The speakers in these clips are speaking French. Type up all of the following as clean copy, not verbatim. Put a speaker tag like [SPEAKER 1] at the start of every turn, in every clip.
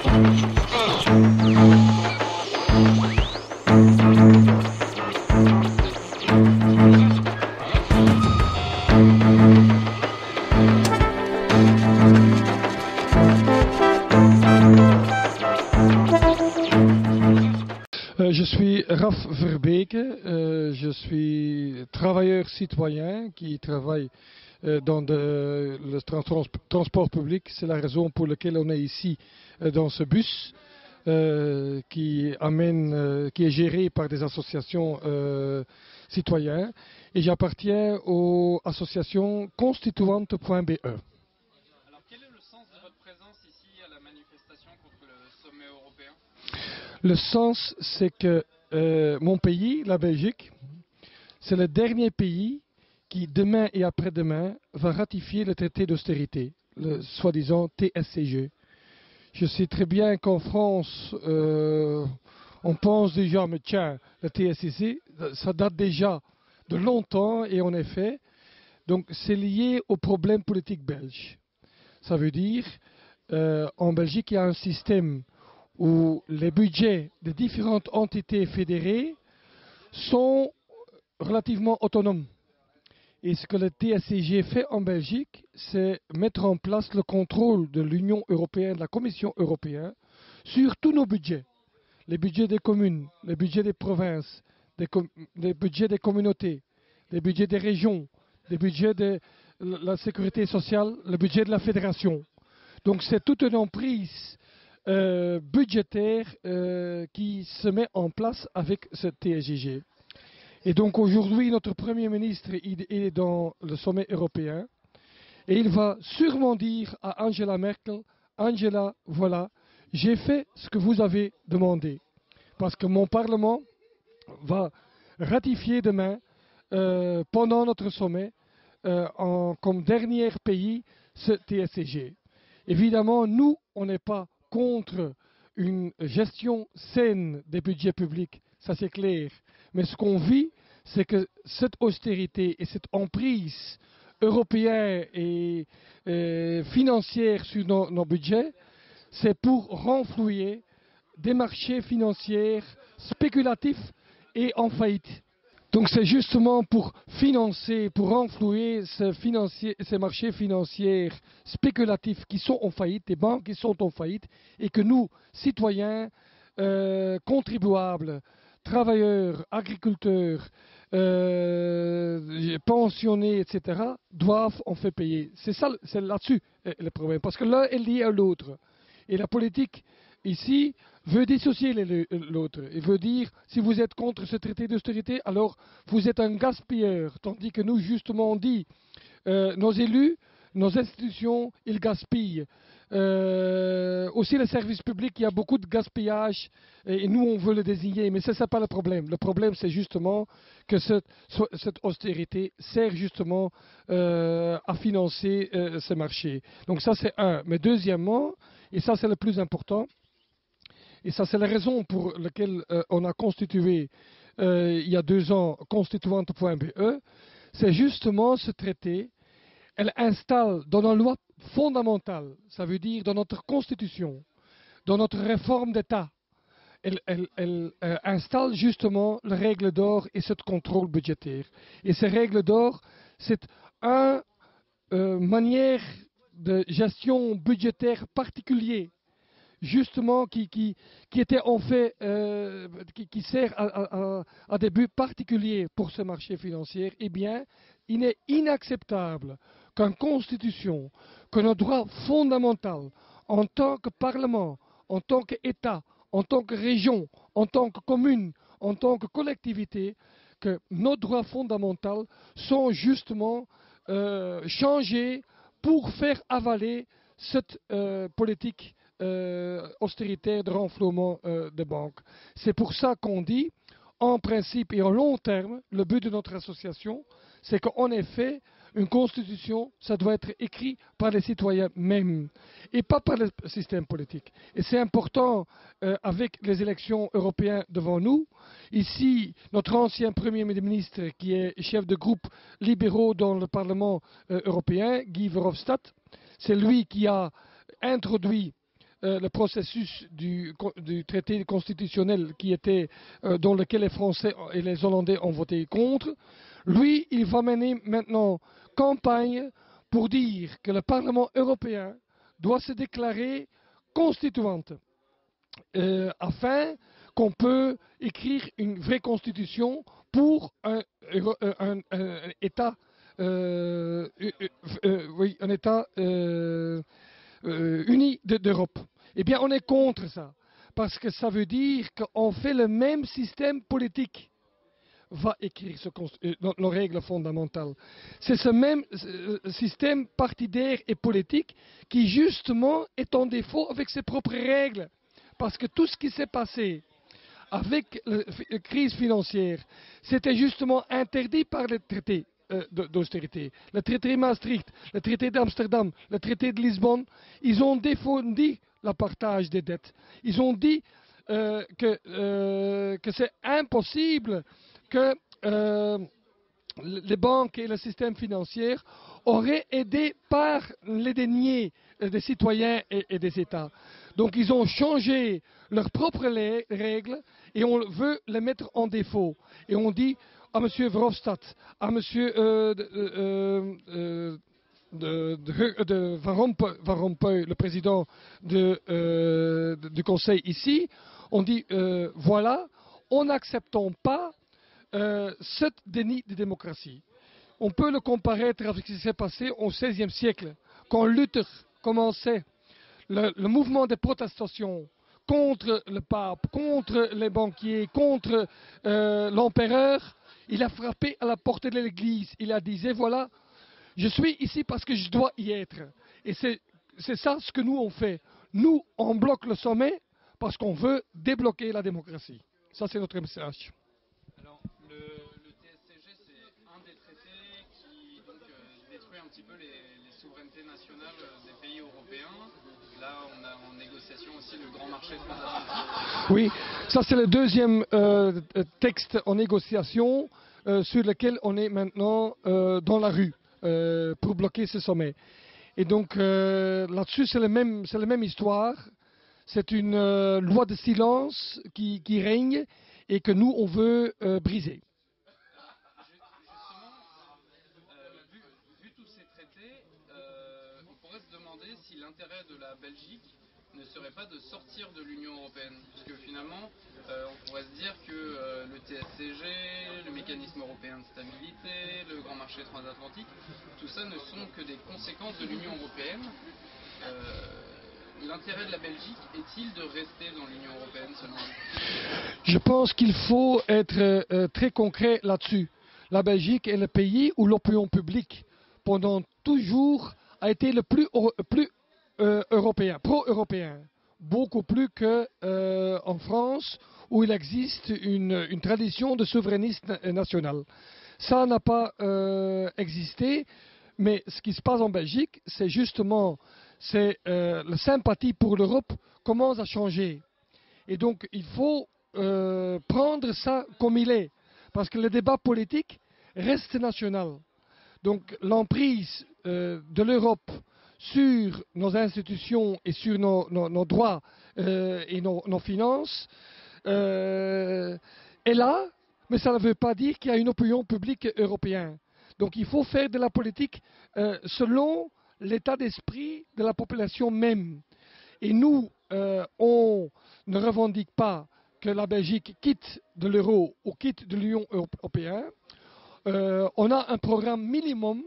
[SPEAKER 1] Je suis Raf Verbeke, je suis travailleur citoyen qui travaille dans le transport public. C'est la raison pour laquelle on est ici dans ce bus qui est géré par des associations citoyennes. Et j'appartiens aux associations constituante.be.
[SPEAKER 2] Alors quel est le sens de votre présence ici à la manifestation contre le sommet européen ?
[SPEAKER 1] Le sens, c'est que mon pays, la Belgique, c'est le dernier pays qui, demain et après-demain, va ratifier le traité d'austérité, le soi-disant TSCG. Je sais très bien qu'en France, on pense déjà, mais tiens, le TSCG, ça date déjà de longtemps, et en effet, donc c'est lié au problème politique belge. Ça veut dire, en Belgique, il y a un système où les budgets des différentes entités fédérées sont relativement autonomes. Et ce que le TSCG fait en Belgique, c'est mettre en place le contrôle de l'Union européenne, de la Commission européenne, sur tous nos budgets. Les budgets des communes, les budgets des provinces, les budgets des communautés, les budgets des régions, les budgets de la sécurité sociale, le budget de la fédération. Donc c'est toute une emprise budgétaire qui se met en place avec ce TSCG. Et donc aujourd'hui, notre Premier ministre il est dans le sommet européen et il va sûrement dire à Angela Merkel, Angela, voilà, j'ai fait ce que vous avez demandé. Parce que mon Parlement va ratifier demain, pendant notre sommet, comme dernier pays, ce TSCG. Évidemment, nous, on n'est pas contre une gestion saine des budgets publics, ça c'est clair. Mais ce qu'on vit, c'est que cette austérité et cette emprise européenne et financière sur nos budgets, c'est pour renflouer des marchés financiers spéculatifs et en faillite. Donc c'est justement pour financer, pour renflouer ces marchés financiers spéculatifs qui sont en faillite, des banques qui sont en faillite, et que nous, citoyens, contribuables, travailleurs, agriculteurs, pensionnés, etc., doivent en faire payer. C'est là-dessus le problème, parce que l'un est lié à l'autre. Et la politique, ici, veut dissocier l'autre. Il veut dire, si vous êtes contre ce traité d'austérité, alors vous êtes un gaspilleur. Tandis que nous, justement, on dit, nos élus, nos institutions, ils gaspillent. Aussi le service public, il y a beaucoup de gaspillage, et nous, on veut le désigner. Mais ce n'est pas le problème. Le problème, c'est justement que cette austérité sert justement à financer ce marché. Donc ça, c'est un. Mais deuxièmement, et ça, c'est le plus important, et ça, c'est la raison pour laquelle on a constitué, il y a 2 ans, constituante.be, c'est justement ce traité. Elle installe dans nos lois fondamentales, ça veut dire dans notre constitution, dans notre réforme d'État, elle installe justement les règles d'or et ce contrôle budgétaire. Et ces règles d'or, c'est une manière de gestion budgétaire particulière, justement qui était en fait, qui sert à des buts particuliers pour ce marché financier. Eh bien, il est inacceptable qu'une constitution, que nos droits fondamentaux, en tant que Parlement, en tant qu'État, en tant que région, en tant que commune, en tant que collectivité, que nos droits fondamentaux sont justement changés pour faire avaler cette politique austéritaire de renflouement des banques. C'est pour ça qu'on dit, en principe et en long terme, le but de notre association, c'est qu'en effet, une constitution, ça doit être écrit par les citoyens mêmes et pas par le système politique. Et c'est important, avec les élections européennes devant nous. Ici, notre ancien Premier ministre, qui est chef de groupe libéraux dans le Parlement européen, Guy Verhofstadt, c'est lui qui a introduit le processus du traité constitutionnel qui était, dans lequel les Français et les Hollandais ont voté contre. Lui, il va mener maintenant campagne pour dire que le Parlement européen doit se déclarer constituante, afin qu'on peut écrire une vraie constitution pour un État, oui, un État uni d'Europe. Eh bien, on est contre ça, parce que ça veut dire qu'on fait le même système politique va écrire nos règles fondamentales. C'est ce même système partidaire et politique qui justement est en défaut avec ses propres règles. Parce que tout ce qui s'est passé avec la crise financière, c'était justement interdit par les traités d'austérité. Le traité de Maastricht, le traité d'Amsterdam, le traité de Lisbonne, ils ont défendu le partage des dettes. Ils ont dit que c'est impossible que les banques et le système financier auraient aidé par les deniers des citoyens et des États. Donc ils ont changé leurs propres règles et on veut les mettre en défaut. Et on dit à M. Verhofstadt, à M. Van Rompuy, le président du Conseil ici, on dit voilà, on n'acceptons pas ce déni de démocratie. On peut le comparer avec ce qui s'est passé au XVIe siècle, quand Luther commençait le mouvement de protestation contre le pape, contre les banquiers, contre l'empereur. Il a frappé à la porte de l'église. Il a dit, voilà, je suis ici parce que je dois y être. Et c'est ça ce que nous on fait. Nous, on bloque le sommet parce qu'on veut débloquer la démocratie. Ça, c'est notre message.
[SPEAKER 2] Alors, le TSCG, c'est un des traités qui donc, détruit un petit peu les souverainetés nationales des pays européens. Là, on a en négociation aussi le grand marché transatlantique.
[SPEAKER 1] Oui, ça c'est le deuxième texte en négociation sur lequel on est maintenant dans la rue pour bloquer ce sommet. Et donc là-dessus, c'est la même histoire. C'est une loi de silence qui règne et que nous, on veut briser.
[SPEAKER 2] Justement, vu tous ces traités, on pourrait se demander si l'intérêt de la Belgique ne serait pas de sortir de l'Union européenne. Parce que finalement, on pourrait se dire que le TSCG, le mécanisme européen de stabilité, le grand marché transatlantique, tout ça ne sont que des conséquences de l'Union européenne. L'intérêt de la Belgique est-il de rester dans l'Union européenne selon vous?
[SPEAKER 1] Je pense qu'il faut être très concret là-dessus. La Belgique est le pays où l'opinion publique, pendant toujours, a été le plus européen, pro-européen. Beaucoup plus qu'en France, où il existe une tradition de souverainisme national. Ça n'a pas existé, mais ce qui se passe en Belgique, c'est justement la sympathie pour l'Europe commence à changer. Et donc, il faut prendre ça comme il est. Parce que le débat politique reste national. Donc, l'emprise de l'Europe sur nos institutions et sur nos droits et nos finances est là, mais ça ne veut pas dire qu'il y a une opinion publique européenne. Donc, il faut faire de la politique selon l'état d'esprit de la population même. Et nous, on ne revendique pas que la Belgique quitte de l'euro ou quitte de l'Union européenne. On a un programme minimum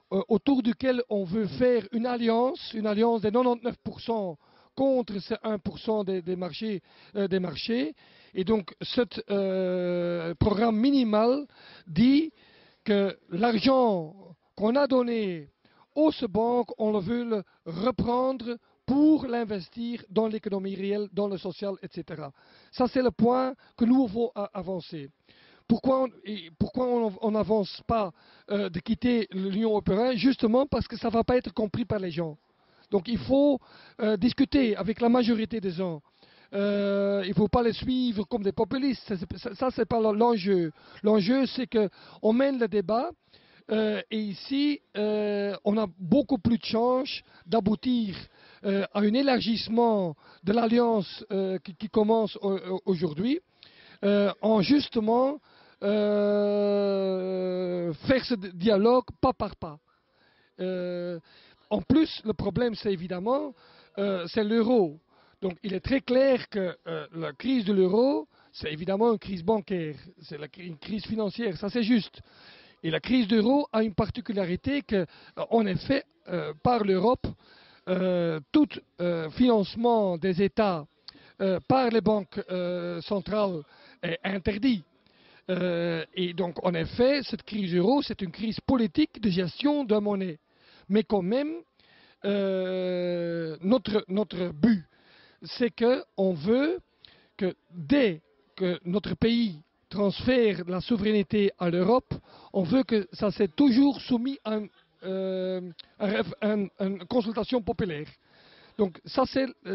[SPEAKER 1] autour duquel on veut faire une alliance de 99% contre ces 1% des marchés. Et donc, ce programme minimal dit que l'argent qu'on a donné aux banques, on veut le reprendre pour l'investir dans l'économie réelle, dans le social, etc. Ça, c'est le point que nous devons avancer. Pourquoi on n'avance pas de quitter l'Union européenne? Justement parce que ça ne va pas être compris par les gens. Donc il faut discuter avec la majorité des gens. Il ne faut pas les suivre comme des populistes. Ça c'est pas l'enjeu. L'enjeu, c'est qu'on mène le débat Et ici, on a beaucoup plus de chances d'aboutir à un élargissement de l'alliance qui commence aujourd'hui, en justement faire ce dialogue pas par pas. En plus, le problème, c'est évidemment c'est l'euro. Donc, il est très clair que la crise de l'euro, c'est évidemment une crise bancaire, c'est une crise financière, ça c'est juste. Et la crise de l'euro a une particularité que, en effet, par l'Europe, tout financement des États par les banques centrales est interdit. Et donc, en effet, cette crise euro, c'est une crise politique de gestion de monnaie. Mais quand même, notre but, c'est qu'on veut que dès que notre pays transfère la souveraineté à l'Europe, on veut que ça soit toujours soumis à une consultation populaire. Donc ça,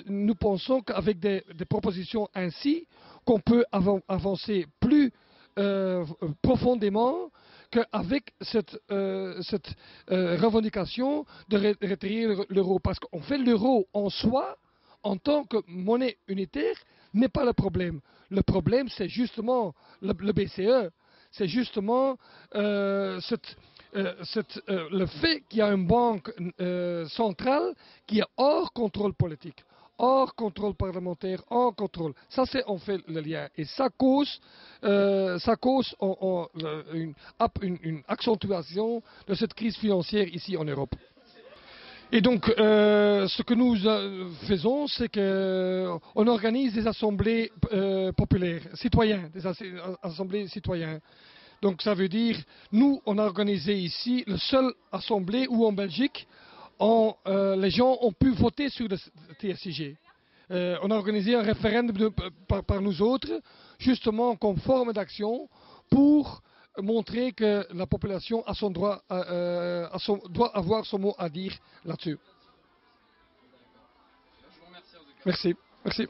[SPEAKER 1] nous pensons qu'avec des propositions ainsi, qu'on peut avancer plus profondément qu'avec cette revendication de retirer l'euro. Parce qu'en fait, l'euro en soi, en tant que monnaie unitaire, n'est pas le problème. Le problème, c'est justement le BCE. C'est justement le fait qu'il y a une banque centrale qui est hors contrôle politique, hors contrôle parlementaire, hors contrôle. Ça, c'est en fait le lien. Et ça cause une accentuation de cette crise financière ici en Europe. Et donc, ce que nous faisons, c'est qu'on organise des assemblées populaires, citoyens, des assemblées citoyens. Donc, ça veut dire, nous, on a organisé ici la seule assemblée où en Belgique, les gens ont pu voter sur le TSCG. On a organisé un référendum par nous autres, justement comme forme d'action pour montrer que la population a son droit, doit avoir son mot à dire là-dessus.
[SPEAKER 2] Je vous remercie.
[SPEAKER 1] Merci. Merci.